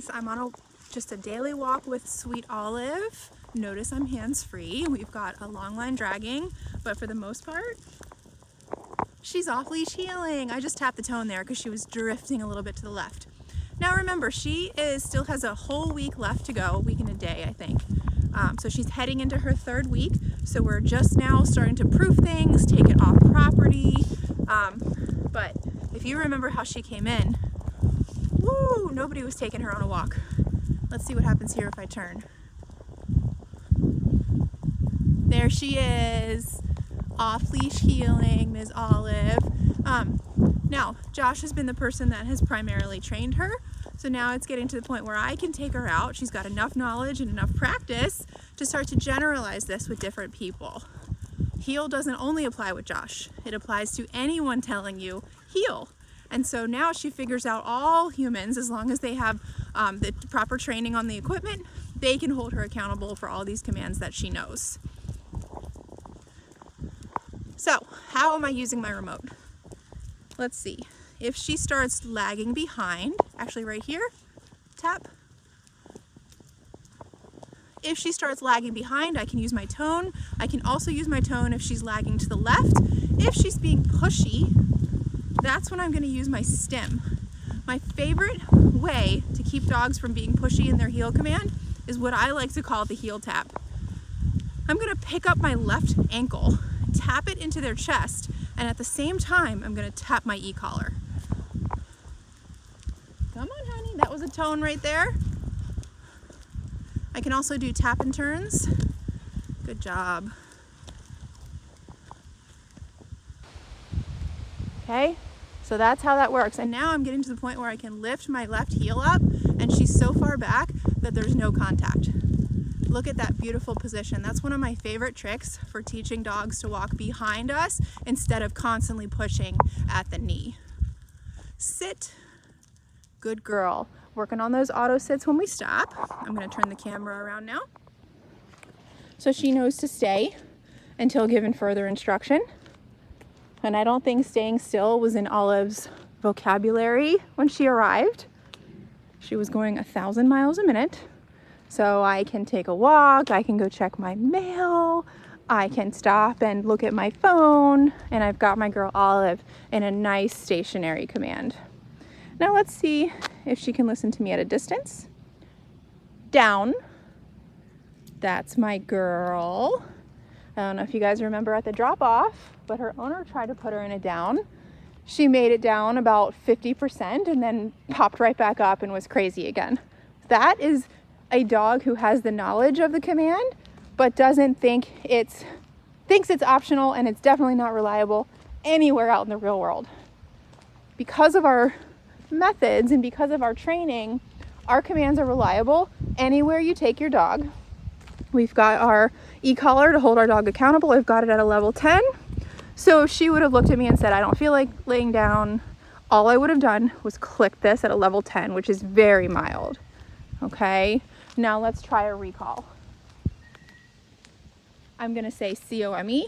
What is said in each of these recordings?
guys, I'm on just a daily walk with Sweet Olive. Notice I'm hands-free. We've got a long line dragging, but for the most part, she's off leash heeling. I just tapped the tone there because she was drifting a little bit to the left. Now remember, she still has a whole week left to go, a week and a day, I think. So she's heading into her third week. So we're just now starting to proof things, take it off property. But if you remember how she came in, woo, nobody was taking her on a walk. Let's see what happens here if I turn. There she is, off leash heeling, Ms. Olive. Now, Josh has been the person that has primarily trained her. So now it's getting to the point where I can take her out. She's got enough knowledge and enough practice to start to generalize this with different people. Heel doesn't only apply with Josh. It applies to anyone telling you heel. And so now she figures out all humans, as long as they have the proper training on the equipment, they can hold her accountable for all these commands that she knows. So how am I using my remote? Let's see. If she starts lagging behind, actually right here, tap. If she starts lagging behind, I can use my tone. I can also use my tone if she's lagging to the left. If she's being pushy, that's when I'm going to use my stim. My favorite way to keep dogs from being pushy in their heel command is what I like to call the heel tap. I'm going to pick up my left ankle, tap it into their chest, and at the same time, I'm going to tap my e-collar. Come on, honey. That was a tone right there. I can also do tap and turns. Good job. Okay, so that's how that works. And now I'm getting to the point where I can lift my left heel up and she's so far back that there's no contact. Look at that beautiful position. That's one of my favorite tricks for teaching dogs to walk behind us instead of constantly pushing at the knee. Sit. Good girl. Working on those auto sits when we stop. I'm going to turn the camera around now. So she knows to stay until given further instruction. And I don't think staying still was in Olive's vocabulary when she arrived. She was going 1,000 miles a minute. So I can take a walk, I can go check my mail, I can stop and look at my phone, and I've got my girl Olive in a nice stationary command. Now let's see if she can listen to me at a distance. Down. That's my girl. I don't know if you guys remember at the drop-off, but her owner tried to put her in a down. She made it down about 50% and then popped right back up and was crazy again. That is a dog who has the knowledge of the command, but doesn't thinks it's optional, and it's definitely not reliable anywhere out in the real world. Because of our methods and because of our training, our commands are reliable anywhere you take your dog. We've got our e-collar to hold our dog accountable. I've got it at a level 10. So if she would have looked at me and said, I don't feel like laying down, all I would have done was click this at a level 10, which is very mild. Okay, now let's try a recall. I'm gonna say COME.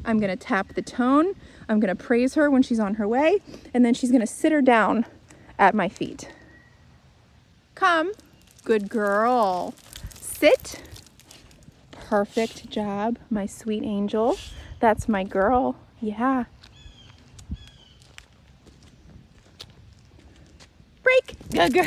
I'm gonna tap the tone. I'm gonna praise her when she's on her way, and then she's gonna sit her down at my feet. Come, good girl. Sit. Perfect job, my sweet angel. That's my girl, yeah. Break, good girl.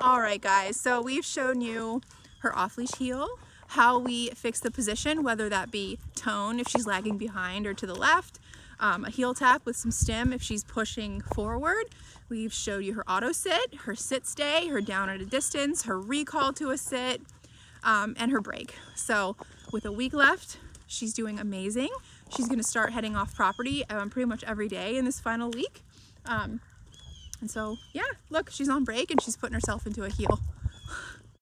All right, guys, so we've shown you her off-leash heel, how we fix the position, whether that be tone if she's lagging behind or to the left, a heel tap with some stim if she's pushing forward. We've showed you her auto sit, her sit stay, her down at a distance, her recall to a sit, and her break. So with a week left, she's doing amazing. She's gonna start heading off property pretty much every day in this final week. And so, yeah, look, she's on break and she's putting herself into a heel.